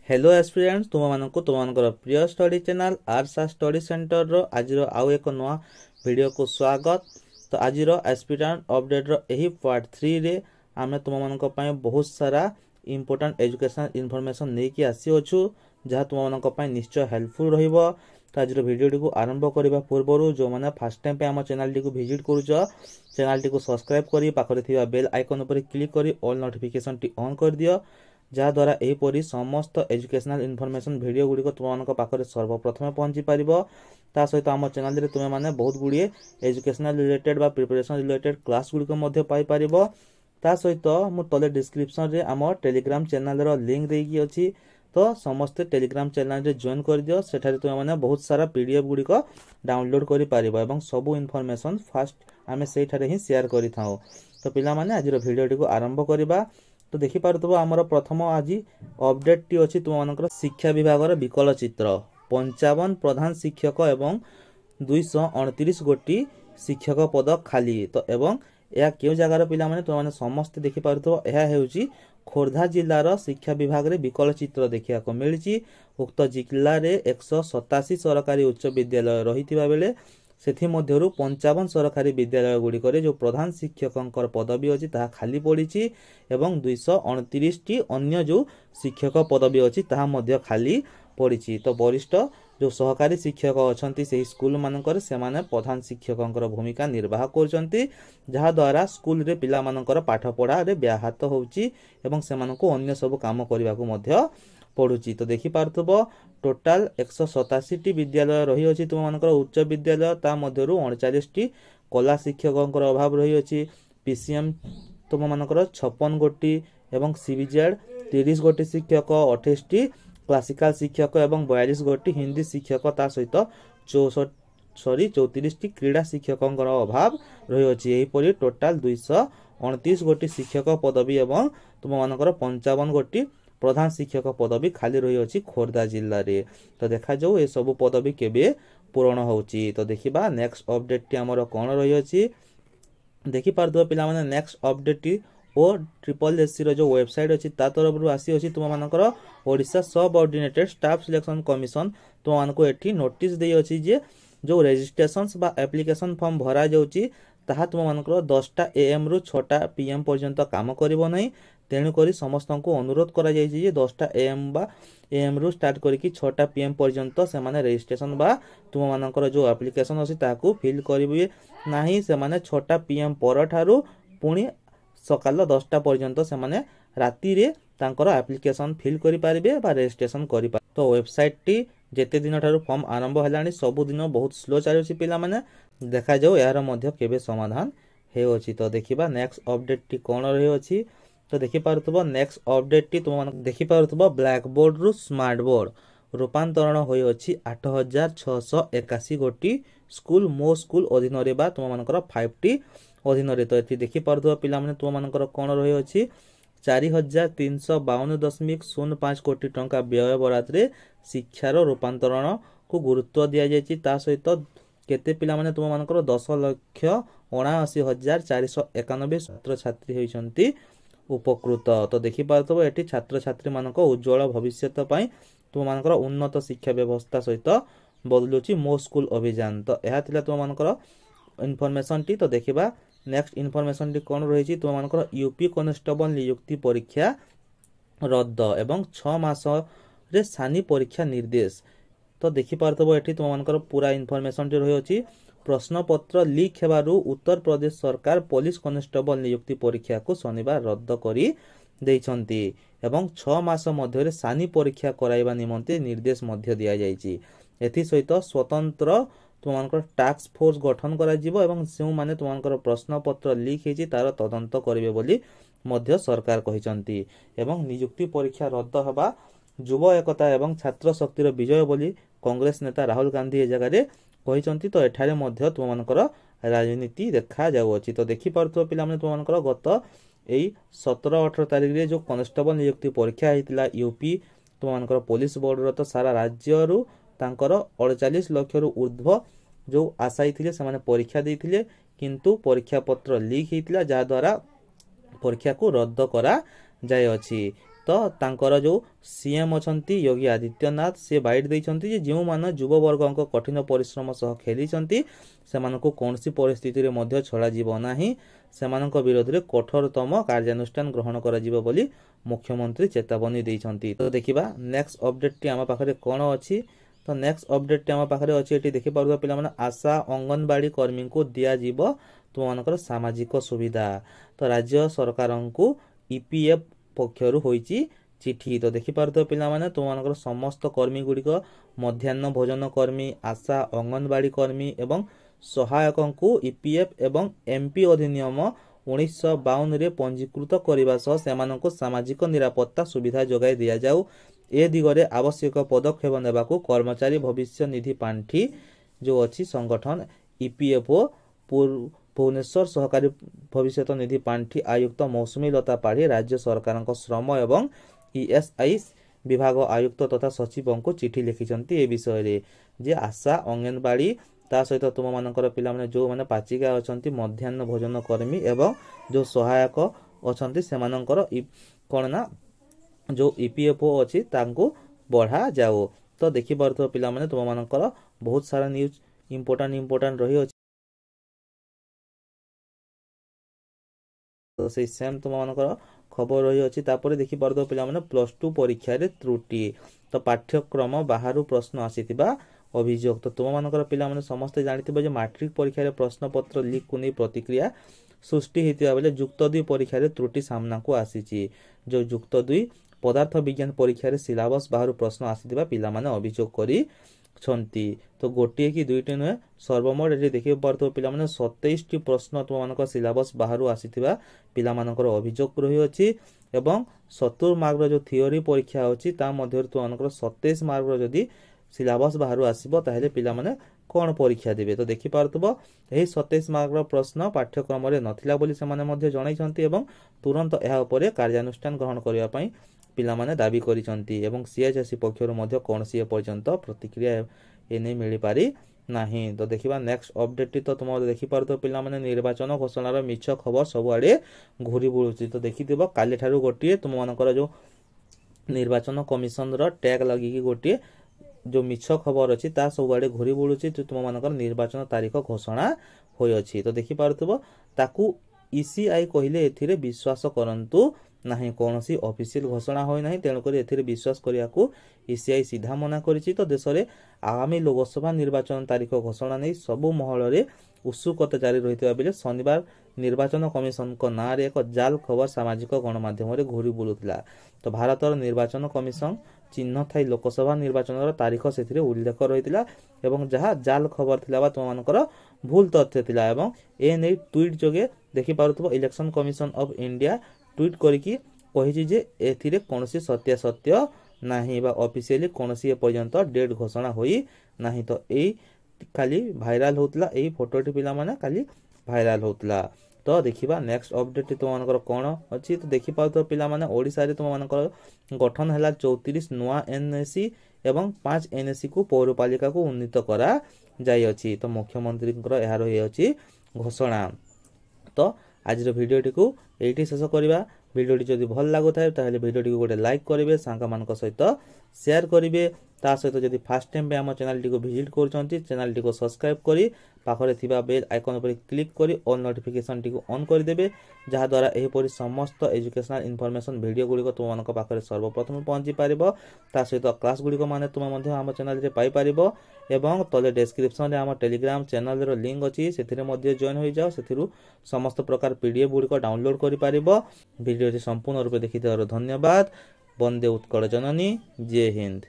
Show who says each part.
Speaker 1: Hello aspirants तुम प्रिय study channel आरसा स्टडी सेंटर रो आज आउ एक नुआ वीडियो को स्वागत। तो आज एस्पिरेंट अपडेट रो यही पार्ट 3 रे आमे तुम बहुत सारा इंपोर्टेंट एजुकेशनल इनफॉरमेशन नहीं आसी अच्छु जहाँ तुम निश्चय हेल्पफुल रहिबो। तो आज वीडियो को आरंभ करने पूर्व जो मैंने फास्ट टाइम पे आम चैनल को विजिट करूछ चैनल को सब्सक्राइब करी पाखरे थिबा बेल आइकन ऊपर क्लिक करी ऑल नोटिफिकेशन टी ऑन कर दियो जहाँद्वारा यहीपरी समस्त एजुकेशनल इनफॉरमेशन वीडियो गुड़िक तुम पाखे सर्वप्रथम पहुँची पार। ता सहित आम चैनल रे तुम मैंने बहुत गुड़िए एजुकेशनल रिलेटेड बा प्रिपरेशन रिलेटेड क्लास गुड़िक पाई पारिबो। ता सहित मु तले डिस्क्रिप्शन रे आम टेलीग्राम चैनल रो लिंक देकी अछि तो समस्ते टेलीग्राम चैनल रे जॉइन कर दियो। सेठारे तुम मैंने बहुत सारा पीडीएफ गुड़िक डाउनलोड करि पारिबो एवं सबु इनफॉरमेशन फास्ट आमे सेठारे ही शेयर करि थाउ। तो पिला माने आज वीडियो को आरंभ करबा। तो देखि पारुथबो आमर प्रथम आज अपडेट टी अछि तुम मानकर शिक्षा विभाग विकल चित्र 55 प्रधान शिक्षक एवं 229 गोटी शिक्षक पद खाली। तो एवं यह क्यों जगार पिला माने तुम माने समस्त देखि पारुथबो यह हेउची खोर्धा जिल्लार शिक्षा विभाग रे विकल चित्र देखिया को मिलिची। उक्त जिल्ला रे 187 सरकारी उच्च विद्यालय रहितिबा बेले सेथि मध्यरु 55 सरकारी विद्यालय गुड़िक जो प्रधान शिक्षक पदवी अच्छी ताहा खाली पड़ी एवं 229 टी अन्य जो शिक्षक पदवी अच्छी ताहा मध्य खाली पड़ी। तो वरिष्ठ जो सहकारी शिक्षक अच्छा से स्कूल मानकर से माने प्रधान शिक्षक भूमिका निर्वाह कर जहाँ द्वारा स्कूल रे पिला मानकर पाठ पढ़ा रे व्याहत होउची एवं से मानको अन्य सब काम करने को पड़ुची। तो देखि पार्थबो टोटाल 187 टी विद्यालय रही अछि तुम मानकर उच्च विद्यालय ता मध्यरु 39 टी कला शिक्षकंकर अभाव रही अछि। पीसीएम तुम मानकर 56 गोटी एवं सीबीजेड 30 गोटी शिक्षक 28 टी क्लासिकल शिक्षक एवं 42 गोटी हिंदी शिक्षक ता सहित 34 टी क्रीड़ा शिक्षकंकर अभाव रही अछि। एही परि टोटाल 229 गोटी शिक्षक पदवी एवं तुम मानकर 55 गोटी प्रधान शिक्षक पदवी खाली रही अछि खोर्धा जिल्ला रे। तो देखा जाऊ ए सब पदवी केबे पूर्ण होउची। तो देखिबा नेक्स्ट अपडेट टी हमर कोन रही अछि देखि पारदो पिला माने नेक्स्ट अपडेट टी ओ ट्रिपल एससी रो जो वेबसाइट अछि ता तरफ रु आसी अछि तुम मानकर Odisha subordinated staff selection commission तुम मानको एठी नोटिस देई अछि जे जो रजिस्ट्रेशंस बा एप्लीकेशन फॉर्म भरा जाउची ताहा तुम मानकर 10टा AM रु 6टा PM पर्यंत काम करिवो नै। तेणुक समस्त को अनुरोध करा 10टा AM रु स्टार्ट करके 6टा PM पर्यंत से माने रजिस्ट्रेशन बा तुम मानकर जो एप्लीकेशन अछि ताकू फिल करिवे नाही से माने 6टा PM पर ठारू पुणी सकाल 10टा पर्यंत से माने राति रे तांकर एप्लीकेशन फिल करि पारिबे बा रजिस्ट्रेशन करि पार। तो वेबसाइट टी जेते दिन ठारू फॉर्म आरंभ हलानी सब दिन बहुत स्लो चलुछि पिला माने देखा जाऊ यार मध्य केबे समाधान हे अछि। तो देखिबा नेक्स्ट अपडेट टी कोन रही अछि। तो देखि पारुथबो नेक्स्ट अपडेट टी तुम देखि पारुथबो ब्लैक बोर्ड रु स्मार्ट बोर्ड रूपांतरण होई अछि 8681 गोटी स्कूल मो स्कूल अधीन रे बा तुम मानकर 5टी अधीन रे। तो एथि देखि पारुथबो पिला माने तुम मानकर कोन रही अछि 4352.05 कोटी टंका व्यय बराद रे शिक्षार रूपांतरण को गुरुत्व दिया जायछि। ता सहित केते पिला माने तुम मानकर 10,79,491 छात्र छात्री होइछंती उपकृत। तो देखि पारथबो एठी छात्र छात्री मानक उज्जवल भविष्यत पई तुम मानकर उन्नत शिक्षा व्यवस्था सहित बदलुची मो स्कूल अभियान। तो एहा थिला तुम मानकर इनफॉरमेशन टी। तो देखिबा नेक्स्ट इनफॉरमेशन टी कोन रहिछि तुम मानकर यूपी कांस्टेबल नियुक्ति परीक्षा रद्द एवं 6 मास रे सानी परीक्षा निर्देश। तो देखि पारथबो एठी तुम मानकर पूरा इनफॉरमेशन टी रहि अछि प्रश्न पत्र लीक हेबारु उत्तर प्रदेश सरकार पुलिस कांस्टेबल नियुक्ति परीक्षा को शनिवार रद्द करी देइछंती एवं 6 मास मध्य सानी परीक्षा कराइबा निमंते निर्देश मध्य दिया जायछि। एथि सहित स्वतंत्र तुमनकर टास्क फोर्स गठन करा जिवो एवं सेउ माने तुमनकर प्रश्न पत्र लीक हेछि तार तदंत करिवे बोली मध्य सरकार कहिछंती एवं नियुक्ति परीक्षा रद्द हबा युव एकता एवं छात्र शक्तिर विजय बोली कांग्रेस नेता राहुल गांधी ए जगह रे कहिछंती। तो एठारे मध्य तुम मानकर राजनीति देखा जाउ अछि। तो देखि पारथो पिला माने तुम मानकर गत एई 17-18 तारिख रे जो कांस्टेबल नियुक्ति परीक्षा हेतिला यूपी तुम मानकर पुलिस बोर्ड रो तो सारा राज्य रु तांकर 48 लाख रु ऊर्ध्व जो आशायी थिले से माने परीक्षा देथिले किंतु परीक्षा पत्र लीक हेतिला जा द्वारा परीक्षा को रद्द करा जाय अछि। तो तांकर जो सीएम अछंती योगी आदित्यनाथ से बाइट देइछंती जे जो मान युववर्गक कठिन परिश्रम सह खेलिछंती सेमानकु कोनसी परिस्थिति रे मध्य छड़ा जीव नाही, सेमानक विरोध रे कठोरतम कार्यानुष्ठान ग्रहण करा जीव बोली मुख्यमंत्री चेतावनी देइछंती। तो देखिबा नेक्स्ट अपडेट टी आमा पाखरे कोन अछि। तो नेक्स्ट अपडेट टी आमा पाखरे अछि, एटी देखि पारुबा पिला माने आशा अंगनवाड़ी कर्मी को दिया जीव तुम मानकर सामाजिक सुविधा। तो राज्य सरकारंकु ईपीएफ पक्षरु होईची चिठी। तो देखि पारुबा पिला माने तुम मानकर समस्त कर्मी गुडी को मध्याह्न भोजन कर्मी, आशा अंगनवाड़ी कर्मी एवं सहायकंकु ईपीएफ एवं एमपी अधिनियम 1952 रे पंजीकृत करने सह सेमानंको सामाजिक निरापत्ता सुविधा जोगाई दिया जाऊ। ए दिगरे आवश्यक पदक्षेप नेबाकू कर्मचारी भविष्य निधि पांठी जो अच्छी संगठन ईपीएफओ भुवनेश्वर सहकारी भविष्य निधि पांठी आयुक्त मौसुमी लता पाढ़ी राज्य सरकार श्रम एवं ईएसआई विभाग आयुक्त तथा सचिव को चिठी लिखिं ए विषय जे आशा अंगनवाड़ी ता सहित तुम मानकर पिला माने जो माने पाचिका अछंती मध्याह्न भोजन कर्मी एवं जो सहायक अछंती सेमानकर कोन ना जो ईपीएफओ अछि तांको बढ़ा जाओ। तो देखि परतो पिला माने तुम मानकर बहुत सारा न्यूज इंपोर्टेंट रही अछि। तो से सेम तुम मानकर खबर रही अछि। तापर देखि परतो पिला माने +2 परीक्षा रे त्रुटि। तो पाठ्यक्रम बाहरु प्रश्न आसीतिबा अभियोग। तो तुम मानकर पिला माने समस्त जानिथिबे जे मैट्रिक परीक्षा रे प्रश्न पत्र लीक को नै प्रतिक्रिया सृष्टि हेतिबा बेले युक्त 2 परीक्षा रे त्रुटि सामना को आसीची। जो युक्त 2 पदार्थ विज्ञान परीक्षा रे सिलेबस बाहरु प्रश्न आसीतिबा पिला माने अभियोग करी छंती। तो गोटे कि दुईटे नुहे सर्वमोट एठी देखि परतो पिला माने 27 टी प्रश्न तुम मानकर सिलेबस बाहरु आसीतिबा पिला मानकर अभियोग रही अछि एवं 70 मार्क रो जो थियोरी परीक्षा अछि ता मध्ये तुम मानकर 27 मार्क रो जदी सिलेबस बाहरु आसीबो ताहेले पिला माने कोन परीक्षा देबे। तो देखि पारतबो एही 27 मार्क रो प्रश्न पाठ्यक्रम रे नथिला बोली से माने मध्ये जणाई छंती एवं तुरंत एहा उपरे कार्यानुष्ठान ग्रहण करिया पई पिला माने दाबी करि छंती एवं सीएचएससी पक्षरु मध्ये कोनसी ए पर्यंत प्रतिक्रिया एने मिली पारी नाही। तो देखिबा नेक्स्ट अपडेट तो तुम देखि पारतो पिला माने निर्वाचन घोषणा रो मिछ खबर सब आडे घुरी बुलुची। तो देखिथिबो काली ठारू गोटिए तुम मानकर जो निर्वाचन कमिशन रो टैग लगी कि गोटिए जो मिछ खबर अछि ता सब आडे घुरी बुलुची। तो तुम मानकर निर्वाचन तारीख घोषणा होय अछि। तो देखि पारतबो ताकू ईसीआई कहिले एथिरे विश्वास करंतु नाही, कोनसी ऑफिशियल घोषणा होय नाही, तेणु करी एथिरे विश्वास करिया को ईसीआई सीधा मना करिछि। तो देश रे आगामी लोकसभा निर्वाचन तारीख घोषणा नै सबु महल रे उत्सुकता जारी रहितबा बेले शनिवार निर्वाचन कमिशन को ना रे एक जाल खबर सामाजिक गणमाध्यम रे घुरी बुलुतला। तो भारतर निर्वाचन कमिशन चिन्ह थाई लोकसभा निर्वाचन तारीख से उल्लेख रही एवं जहाँ जाल खबर थिला तुम मानकर भूल तथ्य थिला एवं ए नै ट्वीट जोगे देखि पारुथबो election commission of India tweet करिकी कहिछि जे एथिरे कोनसी सत्य नाही बा ऑफिशियली कोनसी ए पर्यंत डेट घोषणा होई नाही। तो एई खाली भाइराल होतला एई फोटोटी पिला माने खाली भाइराल होतला। तो देखिबा नेक्स्ट अपडेट तुम मानकर कोन अछि। तो देखि पाउतो पिला माने ओडिसा रे तुम मानकर गठन हला 34 नुआ एनएससी एवं 5 एनएससी को पौरपालिका को उन्नीत करा जाय अछि। तो मुख्यमंत्री एहा रही अछि घोषणा। तो आज भिडियोटी को एठी शेष करबा। भिडियोटी जदि भल लागो थाए ताहेले भिडियोटी को गोटे लाइक करिवे, सांगा मानक सहित शेयर करिवे। ता सहित जदि फर्स्ट टाइम पे हम चैनल टी को विजिट करछंती चैनल टी को सब्सक्राइब करी पाखरे थिबा बेल आइकन पर क्लिक करी ऑल नोटिफिकेशन टी को ऑन कर देबे, जहा द्वारा एही परि समस्त एजुकेशनल इन्फॉर्मेशन वीडियो गुडी को तुम मानक पाखरे सर्वप्रथम पहुंची पारिबो। ता सहित क्लास गुडी को माने तुम मध्ये हम चैनल रे पाई पारिबो एवं तले डिस्क्रिप्शन रे हम टेलीग्राम चैनल रो लिंक अछि सेथिरे मध्ये जॉइन होई जाओ। सेथिरु समस्त प्रकार पीडीएफ गुडी को डाउनलोड करि पारिबो। वीडियो संपूर्ण रूप देखिथिबार धन्यवाद। वंदे उत्कल जननी। जय हिंद।